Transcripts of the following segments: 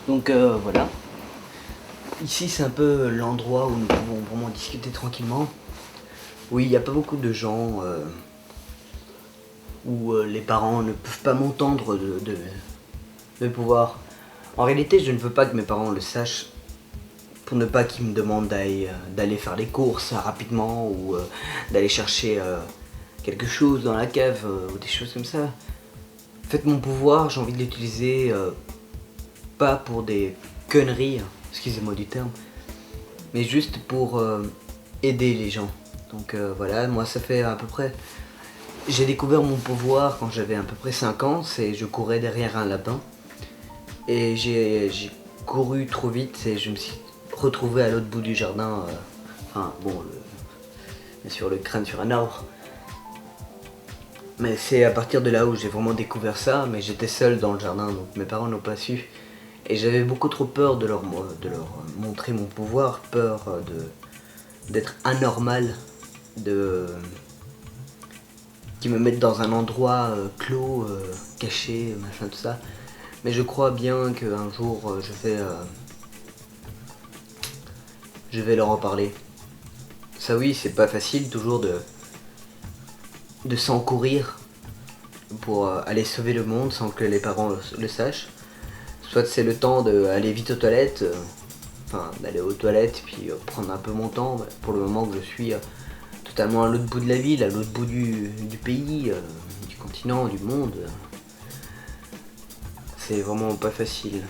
Donc voilà. Ici c'est un peu l'endroit où nous pouvons vraiment discuter tranquillement. Oui, il n'y a pas beaucoup de gens où les parents ne peuvent pas m'entendre de pouvoir. En réalité, je ne veux pas que mes parents le sachent pour ne pas qu'ils me demandent d'aller faire les courses rapidement ou d'aller chercher quelque chose dans la cave ou des choses comme ça. En fait, mon pouvoir, j'ai envie de l'utiliser pas pour des conneries, excusez-moi du terme, mais juste pour aider les gens. Donc voilà, moi ça fait à peu près... J'ai découvert mon pouvoir quand j'avais à peu près 5 ans, c'est je courais derrière un lapin. Et j'ai couru trop vite et je me suis retrouvé à l'autre bout du jardin, bien sûr le crâne sur un arbre. Mais c'est à partir de là où j'ai vraiment découvert ça, mais j'étais seul dans le jardin, donc mes parents n'ont pas su. Et j'avais beaucoup trop peur de leur montrer mon pouvoir, peur d'être anormal, qu'ils me mettent dans un endroit clos, caché, machin, tout ça. Mais je crois bien qu'un jour je vais leur en parler. Ça oui, c'est pas facile toujours de s'encourir pour aller sauver le monde sans que les parents le sachent. Soit c'est le temps d'aller vite aux toilettes, d'aller aux toilettes puis prendre un peu mon temps pour le moment que je suis totalement à l'autre bout de la ville, à l'autre bout du pays, du continent, du monde. C'est vraiment pas facile.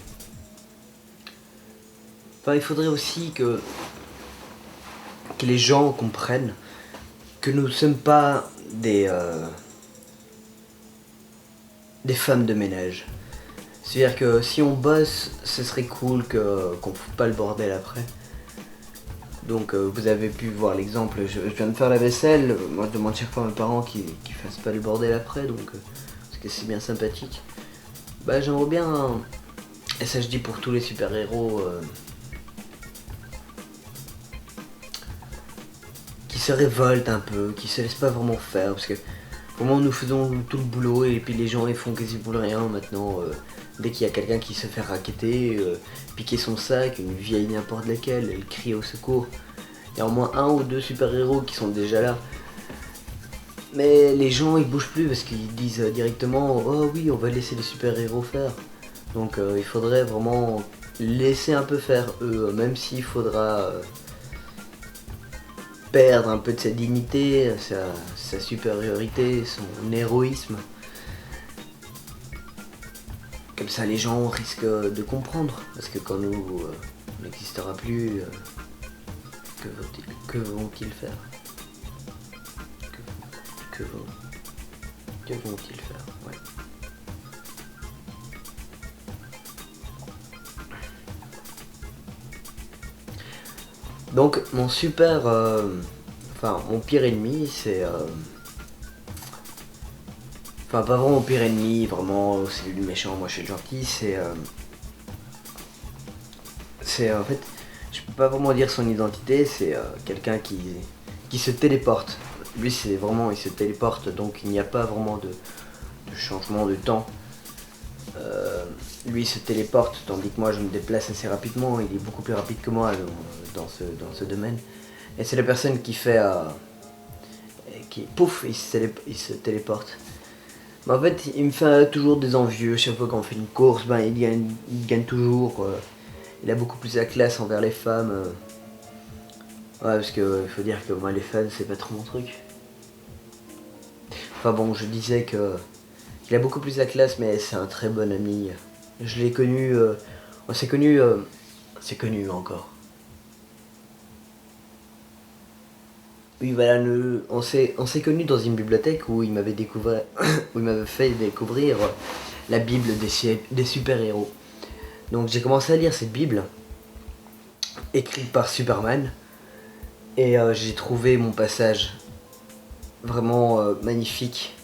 Enfin, il faudrait aussi que les gens comprennent que nous ne sommes pas des femmes de ménage. C'est-à-dire que si on bosse, ce serait cool qu'on fout pas le bordel après. Donc vous avez pu voir l'exemple, je viens de faire la vaisselle, moi je demande chaque fois à mes parents qu'ils fassent pas le bordel après, donc parce que c'est bien sympathique. Bah j'aimerais bien, et ça je dis pour tous les super-héros, qui se révoltent un peu, qui se laissent pas vraiment faire, parce que vraiment nous faisons tout le boulot et puis les gens ils font quasiment rien maintenant. Dès qu'il y a quelqu'un qui se fait racketter, piquer son sac, une vieille n'importe laquelle, elle crie au secours. Il y a au moins 1 ou 2 super-héros qui sont déjà là. Mais les gens ils bougent plus parce qu'ils disent directement oh oui on va laisser les super-héros faire. Donc il faudrait vraiment laisser un peu faire eux, même s'il faudra perdre un peu de sa dignité, sa supériorité, son héroïsme. Comme ça les gens risquent de comprendre, parce que quand nous on n'existera plus, que vont-ils faire? Que vont-ils faire? Ouais. Donc mon mon pire ennemi c'est... Enfin pas vraiment mon pire ennemi, vraiment c'est lui le méchant, moi je suis le gentil, c'est en fait, je peux pas vraiment dire son identité, c'est quelqu'un qui se téléporte. Lui c'est vraiment, il se téléporte, donc il n'y a pas vraiment de changement de temps. Lui se téléporte, tandis que moi je me déplace assez rapidement, il est beaucoup plus rapide que moi dans ce domaine. Et c'est la personne qui fait, qui pouf, il se téléporte. Mais en fait, il me fait toujours des envieux. Chaque fois qu'on fait une course, il gagne toujours. Il a beaucoup plus la classe envers les femmes. Ouais, parce que il faut dire que moi, les femmes, c'est pas trop mon truc. Enfin bon, je disais qu'il a beaucoup plus la classe, mais c'est un très bon ami. Je l'ai connu. On s'est connu. C'est connu encore. Oui, voilà, on s'est connus dans une bibliothèque où il m'avait découvert, où il m'avait fait découvrir la Bible des super-héros. Donc j'ai commencé à lire cette Bible, écrite par Superman, et j'ai trouvé mon passage vraiment magnifique.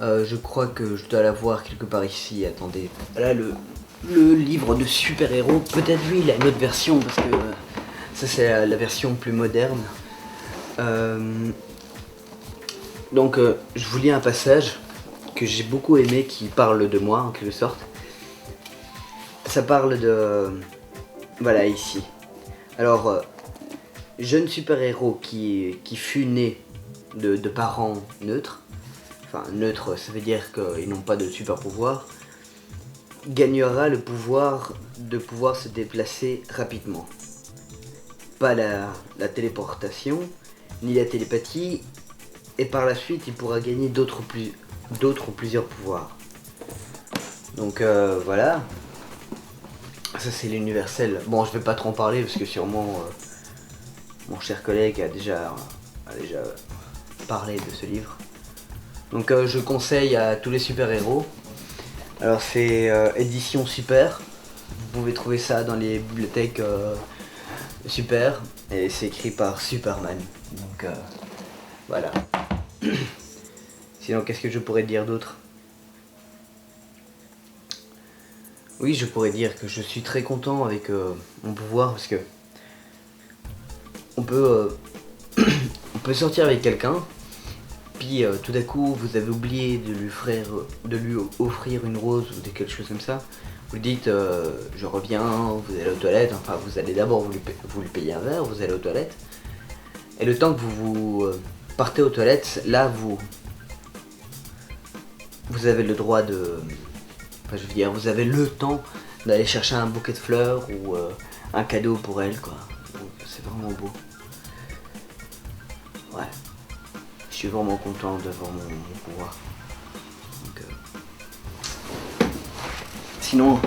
Je crois que je dois l'avoir quelque part ici, attendez. Voilà le livre de super-héros, peut-être lui il a une autre version, parce que ça c'est la version plus moderne. Donc je vous lis un passage que j'ai beaucoup aimé qui parle de moi en quelque sorte. ça parle de... Voilà, ici. Alors, jeune super-héros qui fut né de parents neutres, enfin neutres, ça veut dire qu'ils n'ont pas de super-pouvoir, gagnera le pouvoir de pouvoir se déplacer rapidement. Pas la téléportation, ni la télépathie, et par la suite il pourra gagner d'autres ou plusieurs pouvoirs. Donc voilà, ça c'est l'universel. Bon, je vais pas trop en parler parce que sûrement mon cher collègue a déjà parlé de ce livre. Donc je conseille à tous les super-héros. Alors c'est édition super, vous pouvez trouver ça dans les bibliothèques super, et c'est écrit par Superman. Donc voilà. Sinon qu'est-ce que je pourrais dire d'autre? Oui, je pourrais dire que je suis très content avec mon pouvoir parce que on peut sortir avec quelqu'un, puis tout d'un coup vous avez oublié de lui offrir une rose ou quelque chose comme ça. Vous lui dites je reviens, vous allez aux toilettes, enfin vous allez d'abord vous lui payez un verre, vous allez aux toilettes. Et le temps que vous partez aux toilettes, là vous avez le droit de... Enfin je veux dire, vous avez le temps d'aller chercher un bouquet de fleurs ou un cadeau pour elle quoi. Donc c'est vraiment beau. Ouais. Je suis vraiment content d'avoir mon pouvoir. Donc, Sinon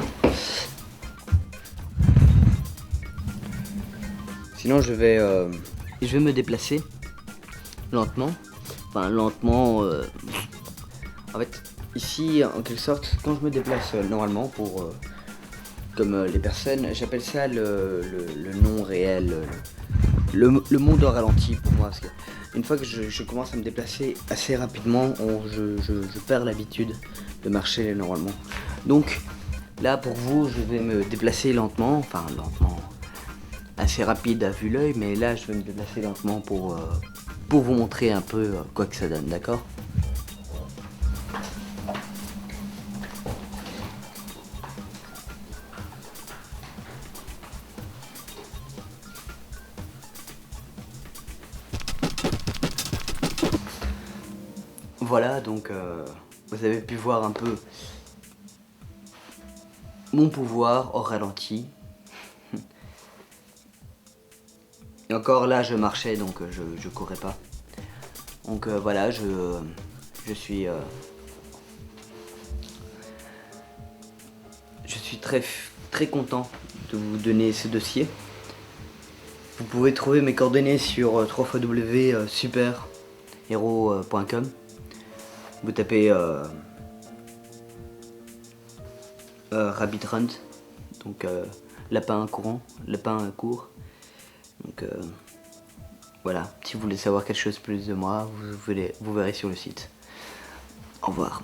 je vais me déplacer lentement. Enfin lentement. En fait, ici en quelque sorte, quand je me déplace normalement pour comme les personnes, j'appelle ça le nom réel, le monde au ralenti pour moi. Parce que une fois que je commence à me déplacer assez rapidement, je perds l'habitude de marcher normalement. Donc là pour vous, je vais me déplacer lentement, enfin lentement, assez rapide à vue l'œil, mais là je vais me déplacer lentement pour vous montrer un peu quoi que ça donne, d'accord? Voilà, donc vous avez pu voir un peu mon pouvoir au ralenti. Et encore là, je marchais, donc je courais pas. Donc voilà, je suis très content de vous donner ce dossier. Vous pouvez trouver mes coordonnées sur www.superhero.com. Vous tapez Rabbit Hunt, donc lapin courant, lapin court. Donc voilà, si vous voulez savoir quelque chose plus de moi, vous verrez sur le site. Au revoir.